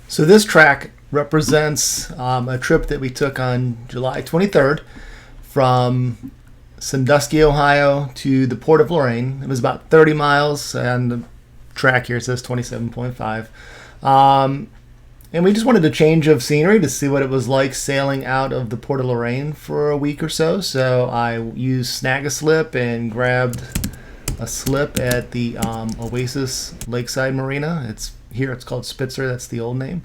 So this track represents a trip that we took on July 23rd from Sandusky, Ohio to the Port of Lorain. It was about 30 miles, and the track here says 27.5. And we just wanted a change of scenery to see what it was like sailing out of the Port of Lorain for a week or so. So I used Snag-a-Slip and grabbed a slip at the Oasis Lakeside Marina. It's called Spitzer. That's the old name.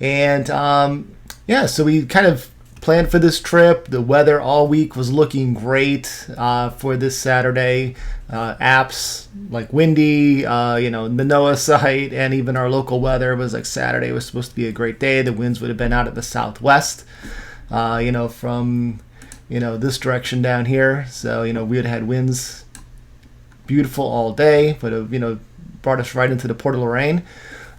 And so we kind of planned for this trip. The weather all week was looking great for this Saturday. Apps like windy, the NOAA site, and even our local weather was like Saturday was supposed to be a great day. The winds would have been out of the southwest, from this direction down here. So we would have had winds beautiful all day, but brought us right into the Port of Lorain.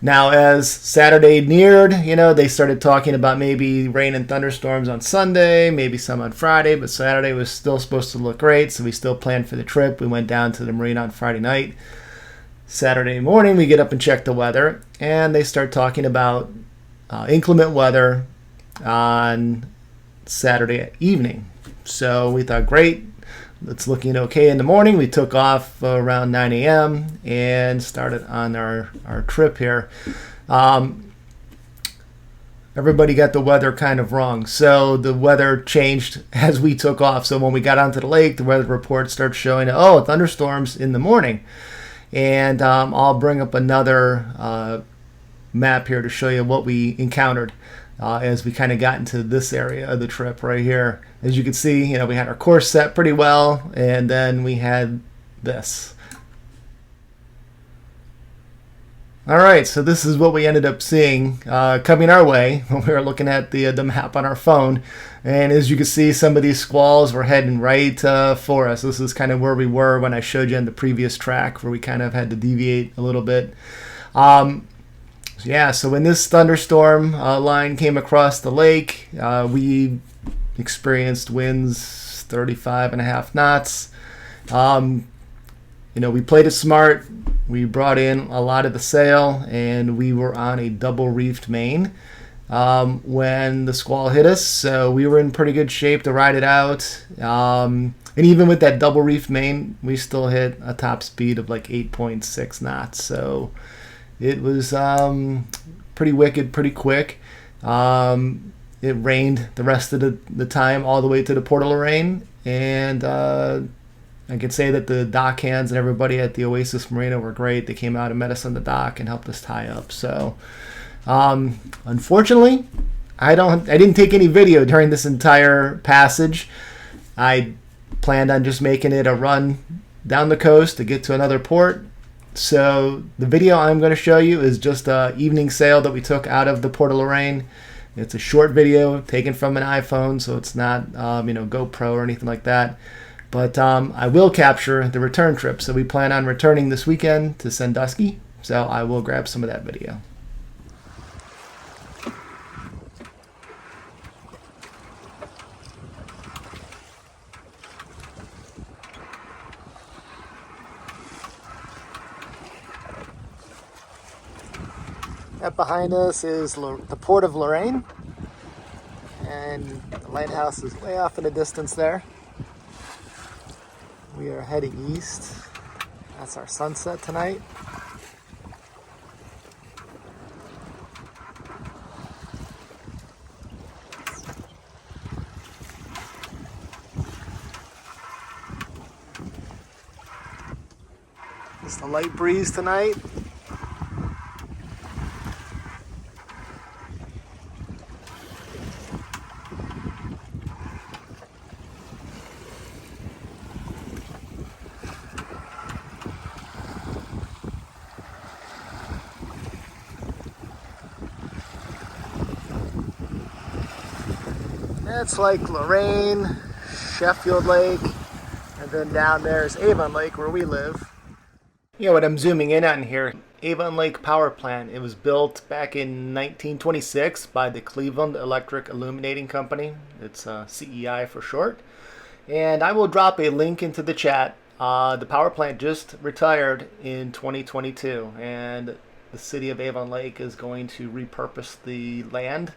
Now, as Saturday neared, they started talking about maybe rain and thunderstorms on Sunday, maybe some on Friday, but Saturday was still supposed to look great, so we still planned for the trip. We went down to the marina on Friday night. Saturday morning, we get up and check the weather, and they start talking about inclement weather on Saturday evening. So we thought, great. It's looking okay in the morning. We took off around 9 a.m. and started on our trip here. Everybody got the weather kind of wrong. So the weather changed as we took off. So when we got onto the lake, the weather report starts showing, thunderstorms in the morning. And I'll bring up another map here to show you what we encountered as we kind of got into this area of the trip right here. As you can see, we had our course set pretty well, and then we had this. All right, so this is what we ended up seeing coming our way when we were looking at the map on our phone. And as you can see, some of these squalls were heading right for us. This is kind of where we were when I showed you on the previous track, where we kind of had to deviate a little bit. So when this thunderstorm line came across the lake, we experienced winds 35.5 knots. We played it smart. We brought in a lot of the sail, and we were on a double reefed main when the squall hit us. So we were in pretty good shape to ride it out. And even with that double reefed main, we still hit a top speed of like 8.6 knots. So it was pretty wicked, pretty quick. It rained the rest of the time all the way to the Port of Lorain. And I can say that the dock hands and everybody at the Oasis Marina were great. They came out and met us on the dock and helped us tie up. So unfortunately, I didn't take any video during this entire passage. I planned on just making it a run down the coast to get to another port. So the video I'm going to show you is just an evening sail that we took out of the Port of Lorain. It's a short video taken from an iPhone, so it's not GoPro or anything like that. But I will capture the return trip. So we plan on returning this weekend to Sandusky. So I will grab some of that video. That behind us is the Port of Lorain, and the lighthouse is way off in the distance there. We are heading east. That's our sunset tonight. Just a light breeze tonight. It's like Lorain, Sheffield Lake, and then down there is Avon Lake where we live. What I'm zooming in on here, Avon Lake Power Plant. It was built back in 1926 by the Cleveland Electric Illuminating Company. It's CEI for short. And I will drop a link into the chat. The power plant just retired in 2022, and the city of Avon Lake is going to repurpose the land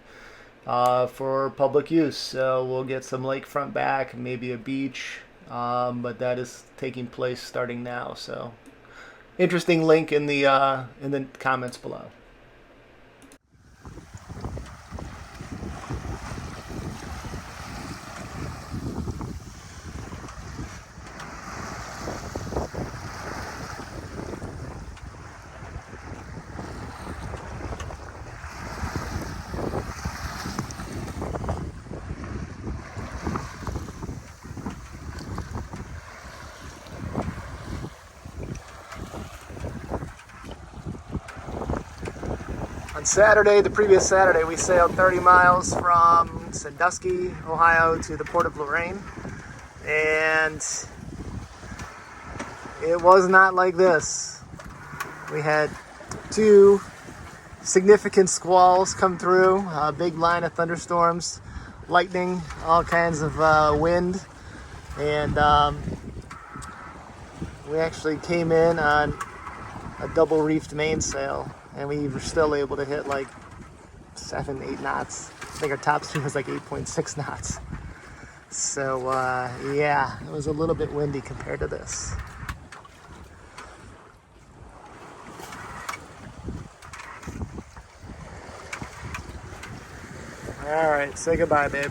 for public use. So we'll get some lakefront back, maybe a beach, but that is taking place starting now. So interesting link in the comments below. On Saturday, the previous Saturday, we sailed 30 miles from Sandusky, Ohio to the Port of Lorain, and it was not like this. We had two significant squalls come through, a big line of thunderstorms, lightning, all kinds of wind, and we actually came in on a double reefed mainsail, and we were still able to hit like 7-8 knots. I think our top speed was like 8.6 knots. So yeah, it was a little bit windy compared to this. All right, say goodbye, babe.